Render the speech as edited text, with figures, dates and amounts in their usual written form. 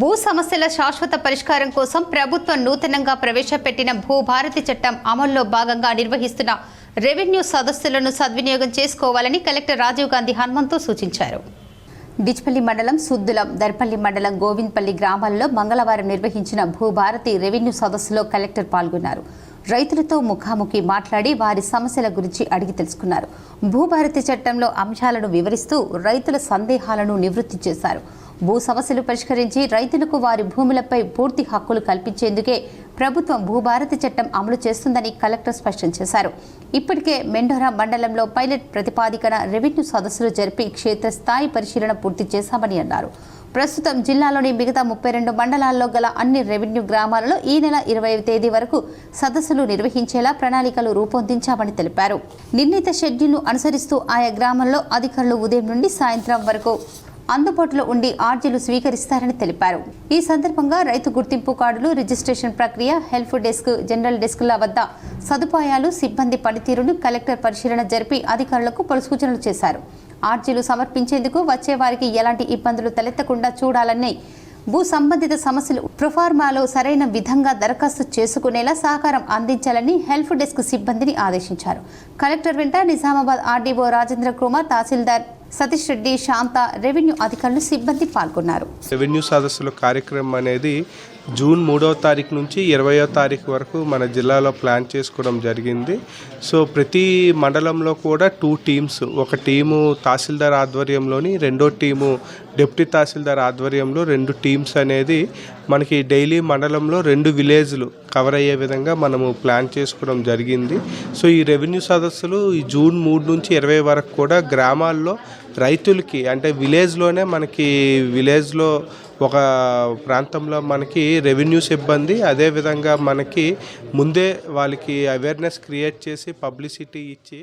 భూ సమస్యల శాశ్వత పరిష్కారం కోసం ప్రభుత్వం నూతనంగా ప్రవేశపెట్టిన భూభారతి చట్టం అమల్లో భాగంగా నిర్వహిస్తున్న రెవెన్యూ సదస్సులను సద్వినియోగం చేసుకోవాలని కలెక్టర్ రాజీవ్ గాంధీ హనుమంతు సూచించారు. డిచ్పల్లి మండలం సుద్దులం, దర్పల్లి మండలం గోవింద్పల్లి గ్రామాల్లో మంగళవారం నిర్వహించిన భూభారతి రెవెన్యూ సదస్సులో కలెక్టర్ పాల్గొన్నారు. రైతులతో ముఖాముఖి మాట్లాడి వారి సమస్యల గురించి అడిగి తెలుసుకున్నారు. భూభారతి చట్టంలో అంశాలను వివరిస్తూ రైతుల సందేహాలను నివృత్తి చేశారు. భూ సమస్యలు పరిష్కరించి రైతులకు వారి భూములపై పూర్తి హక్కులు కల్పించేందుకే ప్రభుత్వం భూభారతి చట్టం అమలు చేస్తుందని కలెక్టర్ స్పష్టం చేశారు. ఇప్పటికే మెండోరా మండలంలో పైలట్ ప్రతిపాదికన రెవెన్యూ సదస్సులు జరిపి క్షేత్రస్థాయి పరిశీలన పూర్తి చేశామని అన్నారు. ప్రస్తుతం జిల్లాలోని మిగతా 32 మండలాల్లో గల అన్ని రెవెన్యూ గ్రామాలలో ఈ నెల 20వ తేదీ వరకు సదస్సులు నిర్వహించేలా ప్రణాళికలు రూపొందించామని తెలిపారు. నిర్ణీత షెడ్యూల్ను అనుసరిస్తూ ఆయా గ్రామాల్లో అధికారులు ఉదయం నుండి సాయంత్రం వరకు అందుబాటులో ఉండి ఆర్జీలు స్వీకరిస్తారని తెలిపారు. ఈ సందర్భంగా రైతు గుర్తింపు కార్డులు, రిజిస్ట్రేషన్ ప్రక్రియ, హెల్ప్ డెస్క్, జనరల్ డెస్క్ల వద్ద సదుపాయాలు, సిబ్బంది పనితీరును కలెక్టర్ పరిశీలన జరిపి అధికారులకు పలు సూచనలు చేశారు. ఆర్జీలు సమర్పించేందుకు వచ్చే వారికి ఎలాంటి ఇబ్బందులు తలెత్తకుండా చూడాలని, భూ సంబంధిత సమస్యలు ప్రొఫార్మాలో సరైన విధంగా దరఖాస్తు చేసుకునేలా సహకారం అందించాలని హెల్ప్ డెస్క్ సిబ్బందిని ఆదేశించారు. కలెక్టర్ వెంట నిజామాబాద్ ఆర్డీఓ రాజేంద్ర కుమార్, తహసీల్దార్ సతీష్ రెడ్డి, శాంత, రెవెన్యూ అధికారులు, సిబ్బంది పాల్గొన్నారు. రెవెన్యూ సదస్సుల కార్యక్రమం అనేది జూన్ 3వ తారీఖు నుంచి 20వ తారీఖు వరకు మన జిల్లాలో ప్లాన్ చేసుకోవడం జరిగింది. సో ప్రతి మండలంలో కూడా 2 టీమ్స్, ఒక టీము తహసీల్దార్ ఆధ్వర్యంలోని, రెండో టీము డిప్యూటీ తహసీల్దార్ ఆధ్వర్యంలో 2 టీమ్స్ అనేది మనకి డైలీ మండలంలో 2 విలేజ్లు కవర్ అయ్యే విధంగా మనము ప్లాన్ చేసుకోవడం జరిగింది. సో ఈ రెవెన్యూ సదస్సులు ఈ జూన్ 3 నుంచి 20 వరకు కూడా గ్రామాల్లో రైతులకి, అంటే విలేజ్లోనే మనకి విలేజ్లో ఒక ప్రాంతంలో మనకి రెవెన్యూ సిబ్బంది, అదేవిధంగా మనకి ముందే వాళ్ళకి అవేర్నెస్ క్రియేట్ చేసి పబ్లిసిటీ ఇచ్చి